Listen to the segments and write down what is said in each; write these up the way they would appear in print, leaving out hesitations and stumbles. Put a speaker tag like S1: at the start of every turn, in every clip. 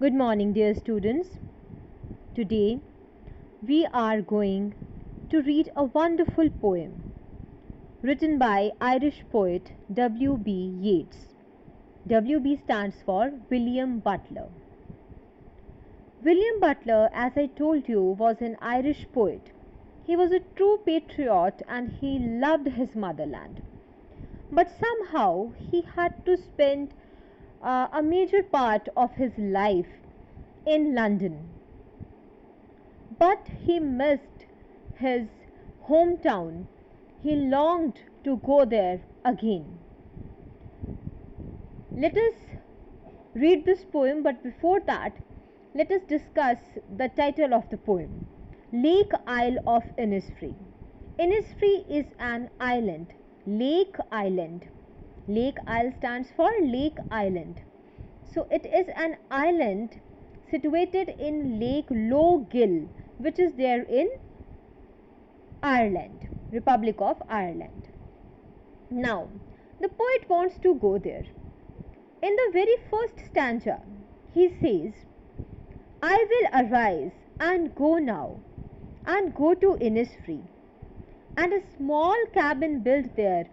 S1: Good morning, dear students. Today we are going to read a wonderful poem written by Irish poet W B Yeats. WB stands for William Butler. William Butler, as I told you, was an Irish poet. He was a true patriot and he loved his motherland. But somehow he had to spend a major part of his life in London. But he missed his hometown. He longed to go there again. Let us read this poem, but before that, let us discuss the title of the poem. Lake Isle of Innisfree. Innisfree is an island. Lake Island. Lake Isle stands for Lake Island. So it is an island situated in Lake Logill, which is there in Ireland, Republic of Ireland. Now, the poet wants to go there. In the very first stanza, he says, I will arise and go now, and go to Innisfree, and a small cabin built there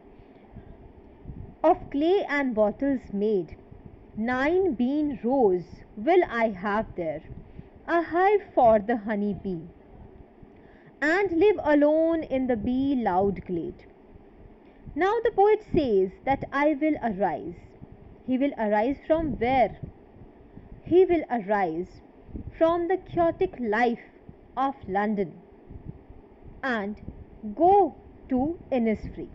S1: of clay and bottles made. 9 bean rows will I have there, a hive for the honey bee, and live alone in the bee loud glade. Now the poet says that I will arise. He will arise from where? He will arise from the chaotic life of London and go to Innisfree.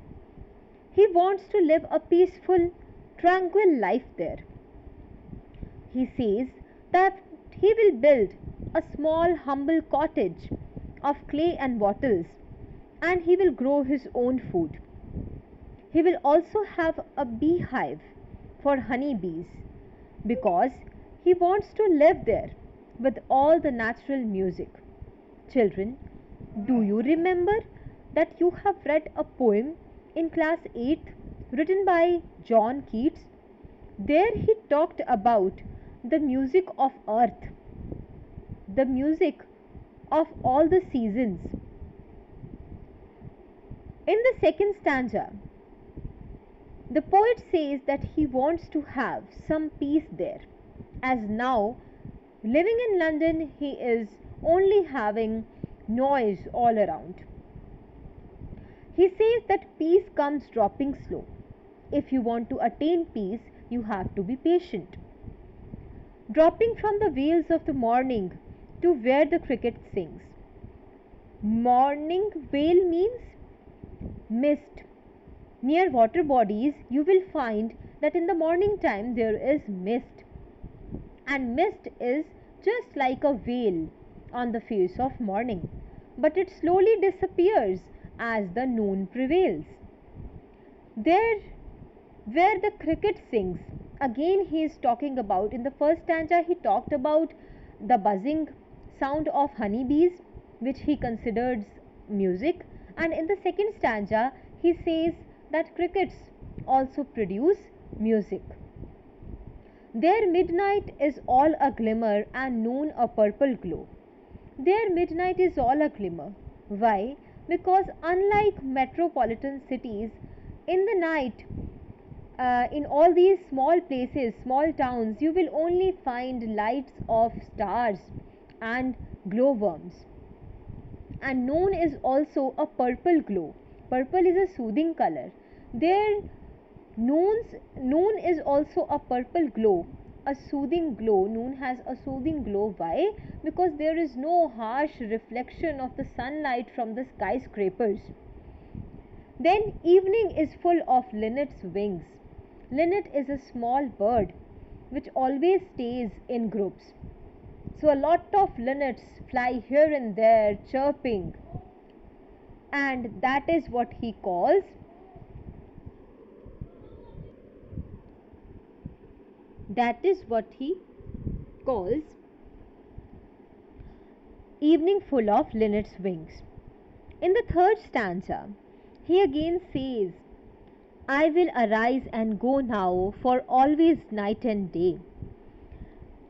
S1: He wants to live a peaceful, tranquil life there. He says that he will build a small, humble cottage of clay and bottles, and he will grow his own food. He will also have a beehive for honey bees because he wants to live there with all the natural music. Children, do you remember that you have read a poem in class 8th written by John Keats? There he talked about the music of earth, the music of all the seasons. In the second stanza, the poet says that he wants to have some peace there, as now living in London he is only having noise all around. He says that peace comes dropping slow. If you want to attain peace, you have to be patient. Dropping from the veils of the morning to where the cricket sings. Morning veil means mist. Near water bodies, you will find that in the morning time there is mist. And mist is just like a veil on the face of morning, but it slowly disappears as the noon prevails. There, where the cricket sings, again he is talking about, in the first stanza he talked about the buzzing sound of honeybees, which he considers music, and in the second stanza he says that crickets also produce music. There midnight is all a glimmer and noon a purple glow. There midnight is all a glimmer. Why? Because unlike metropolitan cities, in the night, in all these small places, small towns, you will only find lights of stars and glowworms. And noon is also a purple glow. Purple is a soothing color. There, noon is also a purple glow, a soothing glow. Noon has a soothing glow. Why? Because there is no harsh reflection of the sunlight from the skyscrapers. Then evening is full of linnet's wings. Linnet is a small bird which always stays in groups. So a lot of linnets fly here and there chirping, and that is what he calls evening full of linnet's wings. In the third stanza, he again says, I will arise and go now for always night and day.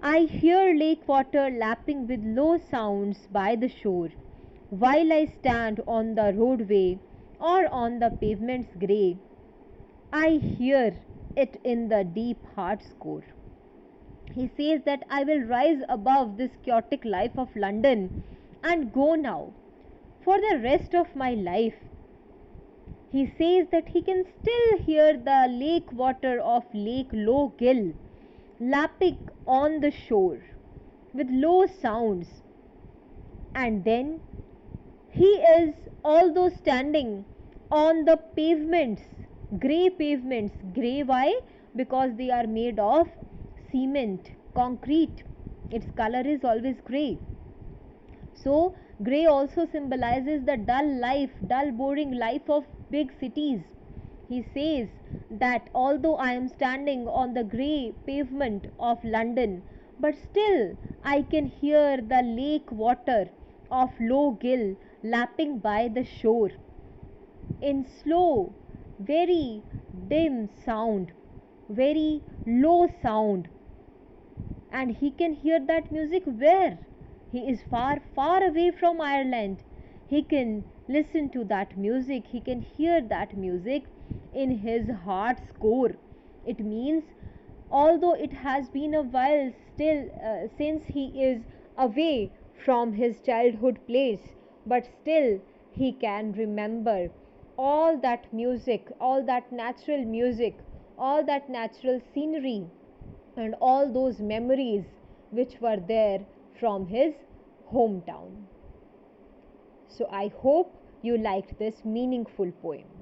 S1: I hear lake water lapping with low sounds by the shore, while I stand on the roadway or on the pavement's grey. I hear it in the deep heart's core. He says that I will rise above this chaotic life of London and go now for the rest of my life. He says that he can still hear the lake water of Lake Gill lapping on the shore with low sounds. And then he is, although standing on the pavements, grey why? Because they are made of cement, concrete. Its color is always grey. So, grey also symbolizes the dull, boring life of big cities. He says that although I am standing on the grey pavement of London, but still I can hear the lake water of Low Gill lapping by the shore in slow, very dim sound, very low sound, and he can hear that music where he is far, far away from Ireland. He can listen to that music, he can hear that music in his heart's core. It means, although it has been a while still since he is away from his childhood place, but still he can remember all that music, all that natural music, all that natural scenery, and all those memories which were there from his hometown. So I hope you liked this meaningful poem.